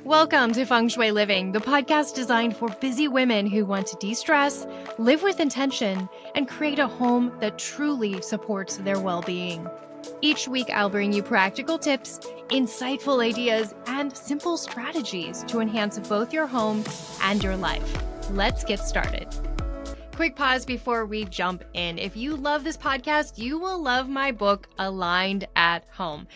Welcome to Feng Shui Living, the podcast designed for busy women who want to de-stress, live with intention, and create a home that truly supports their well-being. Each week, I'll bring you practical tips, insightful ideas, and simple strategies to enhance both your home and your life. Let's get started. Quick pause before we jump in. If you love this podcast, you will love my book, Aligned at Home.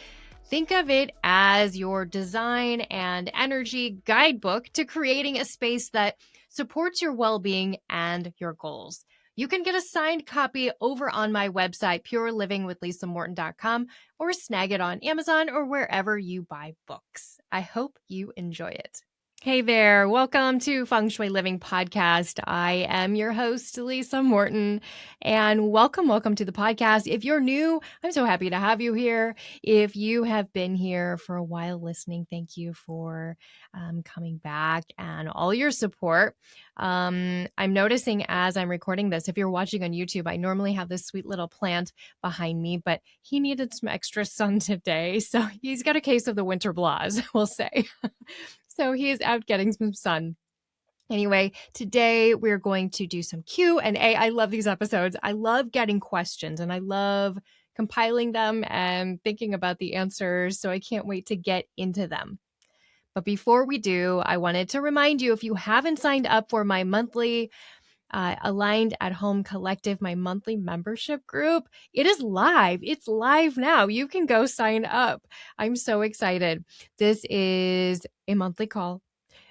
Think of it as your design and energy guidebook to creating a space that supports your well-being and your goals. You can get a signed copy over on my website, purelivingwithlisamorton.com, or snag it on Amazon or wherever you buy books. I hope you enjoy it. Hey there, welcome to Feng Shui Living Podcast. I am your host, Lisa Morton, and welcome to the podcast. If you're new, I'm so happy to have you here. If you have been here for a while listening, thank you for coming back and all your support. I'm noticing as I'm recording this, if you're watching on YouTube, I normally have this sweet little plant behind me, but he needed some extra sun today, so he's got a case of the winter blahs, we'll say. So he is out getting some sun. Anyway, today we're going to do some Q&A. I love these episodes. I love getting questions and I love compiling them and thinking about the answers. So I can't wait to get into them. But before we do, I wanted to remind you, if you haven't signed up for my monthly Aligned at Home Collective, my monthly membership group, it is live. It's live now. You can go sign up. I'm so excited. This is a monthly call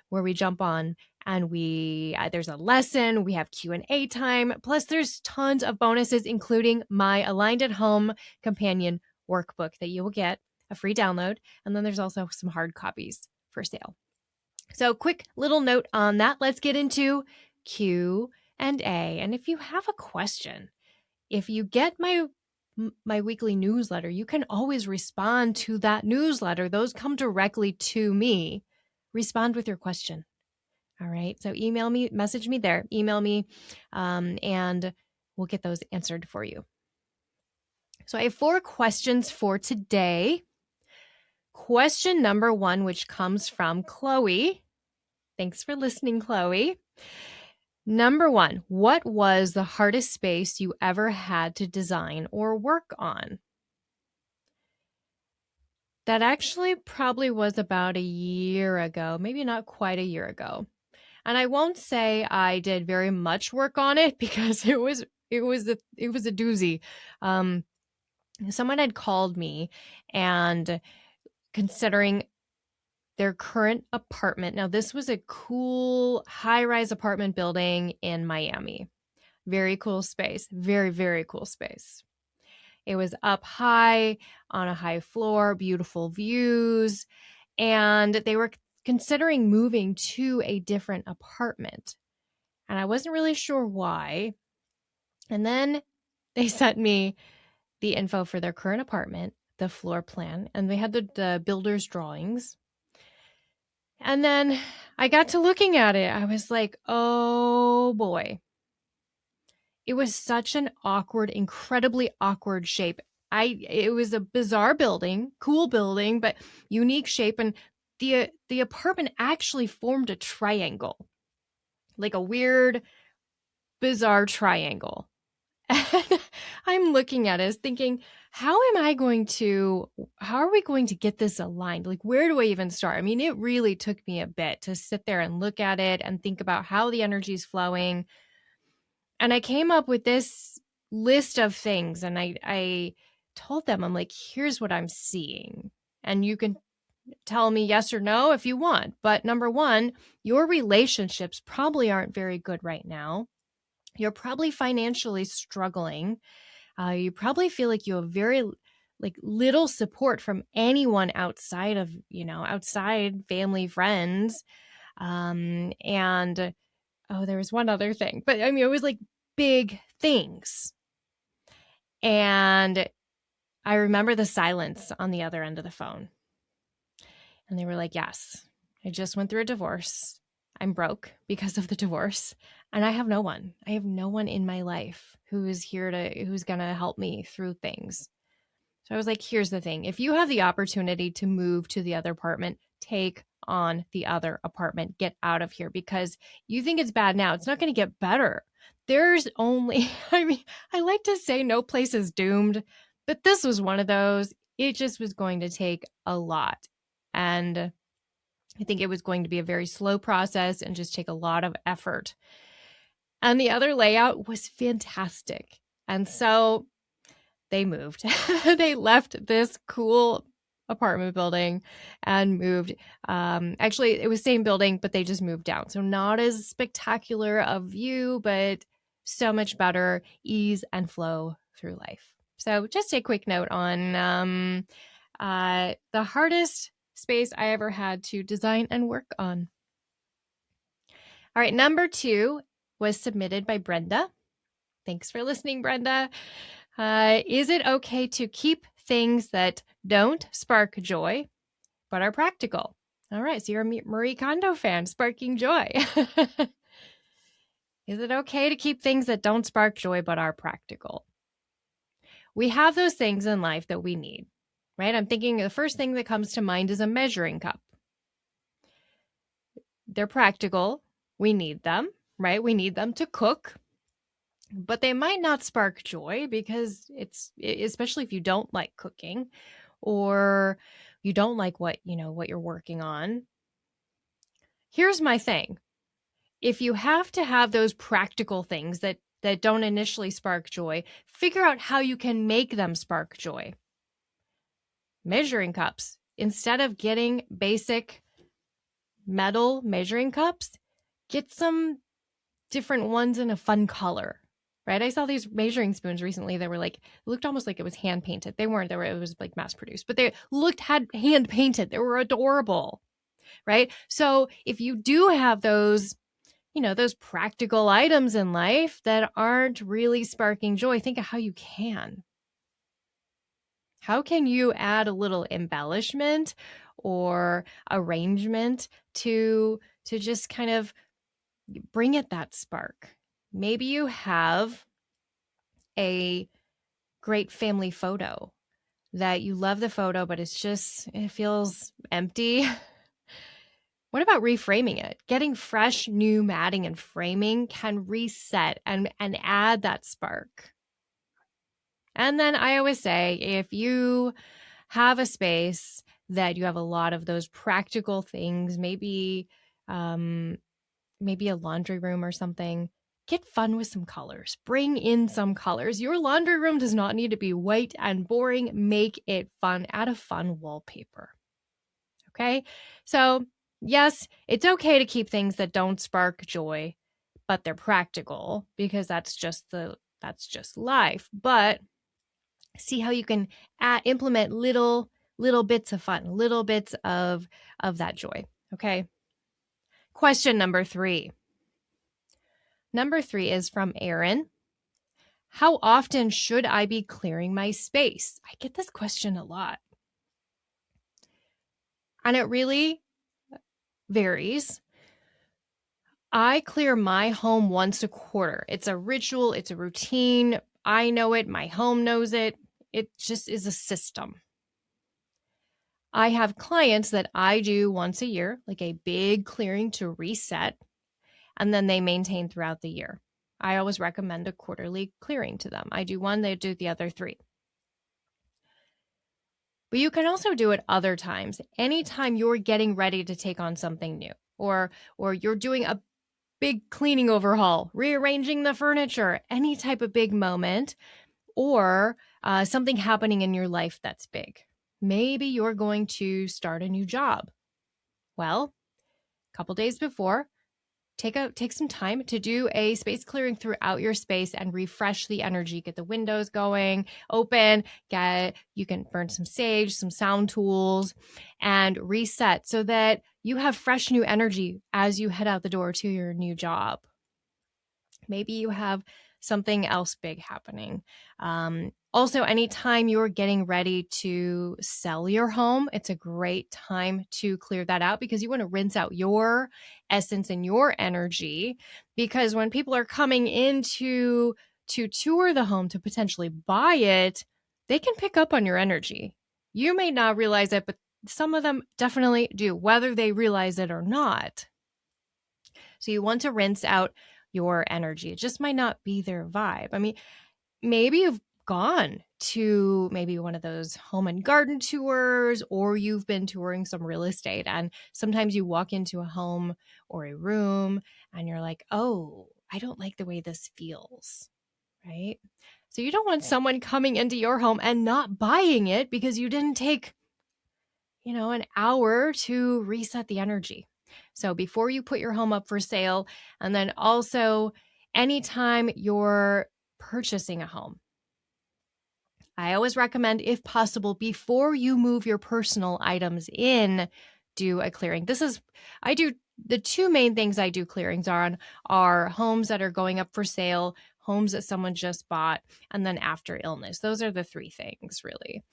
where we jump on and there's a lesson, we have Q&A time, plus there's tons of bonuses, including my Aligned at Home companion workbook that you will get a free download. And then there's also some hard copies for sale. So quick little note on that. Let's get into Q&A. And if you have a question, if you get my weekly newsletter, you can always respond to that newsletter. Those come directly to me. Respond with your question. All right. So email me, message me there, email me, and we'll get those answered for you. So I have 4 questions for today. Question number 1, which comes from Chloe. Thanks for listening, Chloe. Number 1, what was the hardest space you ever had to design or work on? That actually probably was about a year ago, maybe not quite a year ago. And I won't say I did very much work on it because it was a doozy. Someone had called me and considering their current apartment. Now, this was a cool high-rise apartment building in Miami. Very cool space. Very, very cool space. It was up high on a high floor, beautiful views, and they were considering moving to a different apartment. And I wasn't really sure why. And then they sent me the info for their current apartment, the floor plan, and they had the builder's drawings. And then I got to looking at it. I was like, oh boy. It was such an awkward, incredibly awkward shape. It was a bizarre building, cool building, but unique shape. And the apartment actually formed a triangle, like a weird, bizarre triangle. And I'm looking at it thinking, how are we going to get this aligned? Like, where do I even start? I mean, it really took me a bit to sit there and look at it and think about how the energy is flowing. And I came up with this list of things and I told them, I'm like, here's what I'm seeing. And you can tell me yes or no if you want. But number 1, your relationships probably aren't very good right now. You're probably financially struggling. You probably feel like you have very little support from anyone outside of, outside family, friends. And there was one other thing, but I mean, it was like big things. And I remember the silence on the other end of the phone. And they were like, yes, I just went through a divorce. I'm broke because of the divorce. And I have no one. I have no one in my life who's going to help me through things. So I was like, here's the thing. If you have the opportunity to move to the other apartment, take on the other apartment. Get out of here, because you think it's bad now. It's not going to get better. There's only, I like to say no place is doomed, but this was one of those. It just was going to take a lot. And I think it was going to be a very slow process and just take a lot of effort. And the other layout was fantastic. And so they moved. They left this cool apartment building and moved. Actually, it was same building, but they just moved down. So not as spectacular a view, but so much better ease and flow through life. So just a quick note on the hardest space I ever had to design and work on. All right, number 2 was submitted by Brenda. Thanks for listening, Brenda. Is it okay to keep things that don't spark joy, but are practical? All right, so you're a Marie Kondo fan, sparking joy. Is it okay to keep things that don't spark joy, but are practical? We have those things in life that we need, right? I'm thinking the first thing that comes to mind is a measuring cup. They're practical. We need them, right? We need them to cook. But they might not spark joy, because it's, especially if you don't like cooking or you don't like what you're working on. Here's my thing. If you have to have those practical things that don't initially spark joy, figure out how you can make them spark joy. Measuring cups. Instead of getting basic metal measuring cups, get some different ones in a fun color. Right? I saw these measuring spoons recently that were like, looked almost like it was hand painted. They weren't, it was like mass produced, but they had hand painted. They were adorable. Right? So if you do have those, those practical items in life that aren't really sparking joy, think of how you can. How can you add a little embellishment or arrangement to just kind of bring it that spark? Maybe you have a great family photo that you love the photo, but it feels empty. What about reframing it? Getting fresh new matting and framing can reset and add that spark. And then I always say, if you have a space that you have a lot of those practical things, maybe a laundry room or something, get fun with some colors. Bring in some colors. Your laundry room does not need to be white and boring. Make it fun. Add a fun wallpaper. Okay? So, yes, it's okay to keep things that don't spark joy, but they're practical, because that's just life. But see how you can implement little bits of fun, little bits of that joy. Okay? Question number 3. Number 3 is from Erin. How often should I be clearing my space? I get this question a lot. And it really varies. I clear my home once a quarter. It's a ritual. It's a routine. I know it. My home knows it. It just is a system. I have clients that I do once a year, like a big clearing to reset, and then they maintain throughout the year. I always recommend a quarterly clearing to them. I do one, they do the other 3. But you can also do it other times. Anytime you're getting ready to take on something new, or you're doing a big cleaning overhaul, rearranging the furniture, any type of big moment, or something happening in your life that's big. Maybe you're going to start a new job. Well, a couple days before, take some time to do a space clearing throughout your space and refresh the energy. Get the windows going, open, you can burn some sage, some sound tools, and reset so that you have fresh new energy as you head out the door to your new job. Maybe you have something else big happening. Also, anytime you're getting ready to sell your home, it's a great time to clear that out, because you want to rinse out your essence and your energy. Because when people are coming in to tour the home, to potentially buy it, they can pick up on your energy. You may not realize it, but some of them definitely do, whether they realize it or not. So you want to rinse out your energy. It just might not be their vibe. I mean, maybe you've gone to maybe one of those home and garden tours, or you've been touring some real estate, and sometimes you walk into a home or a room and you're like, oh, I don't like the way this feels, right? So you don't want someone coming into your home and not buying it because you didn't take, an hour to reset the energy. So before you put your home up for sale, and then also anytime you're purchasing a home, I always recommend, if possible, before you move your personal items in, do a clearing. The two main things I do clearings on are homes that are going up for sale, homes that someone just bought, and then after illness. Those are the three things, really.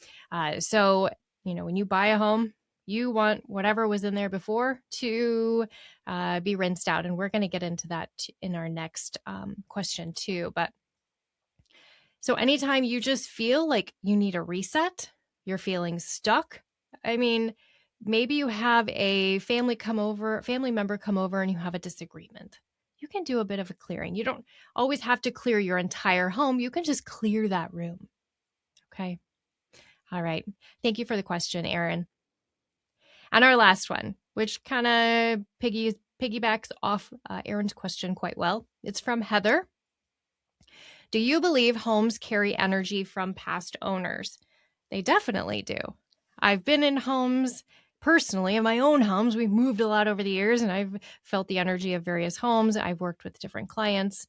So, when you buy a home, you want whatever was in there before to be rinsed out. And we're going to get into that in our next question too. But so anytime you just feel like you need a reset, you're feeling stuck. I mean, maybe you have a family member come over and you have a disagreement. You can do a bit of a clearing. You don't always have to clear your entire home. You can just clear that room. Okay. All right. Thank you for the question, Erin. And our last one, which kind of piggybacks off Erin's question quite well. It's from Heather. Do you believe homes carry energy from past owners? They definitely do. I've been in homes personally, in my own homes. We've moved a lot over the years, and I've felt the energy of various homes. I've worked with different clients.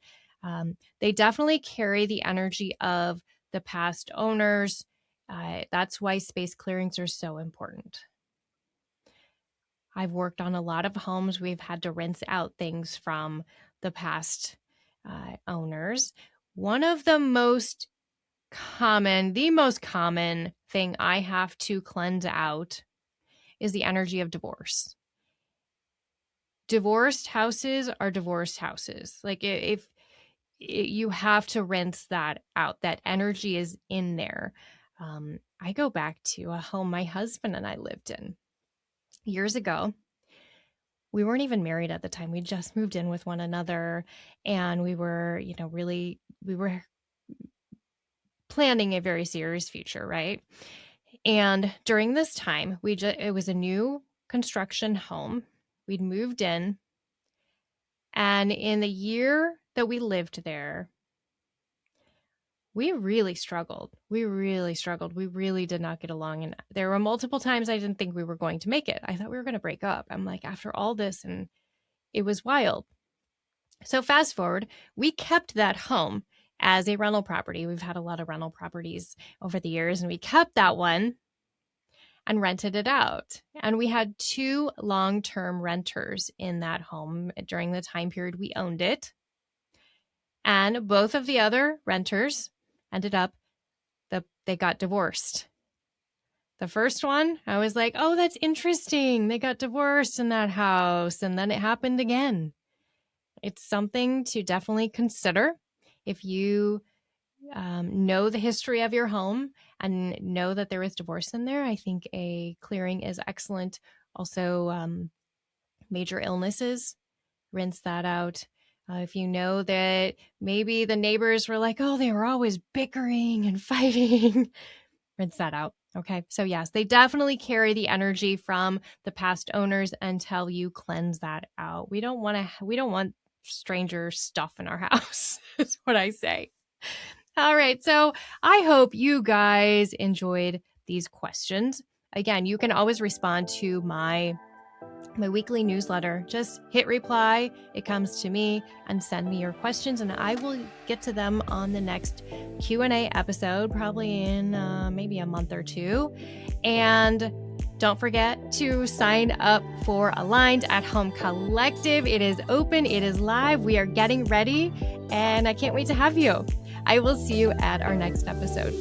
They definitely carry the energy of the past owners. That's why space clearings are so important. I've worked on a lot of homes. We've had to rinse out things from the past owners. One of the most common thing I have to cleanse out is the energy of divorce. Divorced houses are divorced houses. Like if you have to rinse that out, that energy is in there. I go back to a home my husband and I lived in years ago. We weren't even married at the time. We just moved in with one another, and we were, we were planning a very serious future, right? And during this time, it was a new construction home. We'd moved in, and in the year that we lived there, we really struggled. We really did not get along. And there were multiple times I didn't think we were going to make it. I thought we were going to break up. I'm like, after all this, and it was wild. So fast forward, we kept that home as a rental property. We've had a lot of rental properties over the years, and we kept that one and rented it out. And we had 2 long-term renters in that home during the time period we owned it. And both of the other renters ended up, they got divorced. The first one, I was like, oh, that's interesting. They got divorced in that house. And then it happened again. It's something to definitely consider. If you know the history of your home and know that there is divorce in there, I think a clearing is excellent. Also, major illnesses, rinse that out. If you know that maybe the neighbors were like, oh, they were always bickering and fighting, rinse that out. Okay. So yes, they definitely carry the energy from the past owners until you cleanse that out. We don't want stranger stuff in our house, is what I say. All right. So I hope you guys enjoyed these questions. Again, you can always respond to my weekly newsletter. Just hit reply. It comes to me, and send me your questions, and I will get to them on the next Q&A episode, probably in maybe a month or 2. And don't forget to sign up for Aligned at Home Collective. It is open. It is live. We are getting ready, and I can't wait to have you. I will see you at our next episode.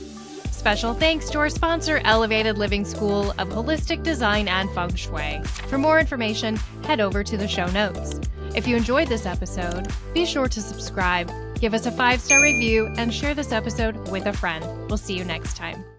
Special thanks to our sponsor, Elevated Living School of Holistic Design and Feng Shui. For more information, head over to the show notes. If you enjoyed this episode, be sure to subscribe, give us a 5-star review, and share this episode with a friend. We'll see you next time.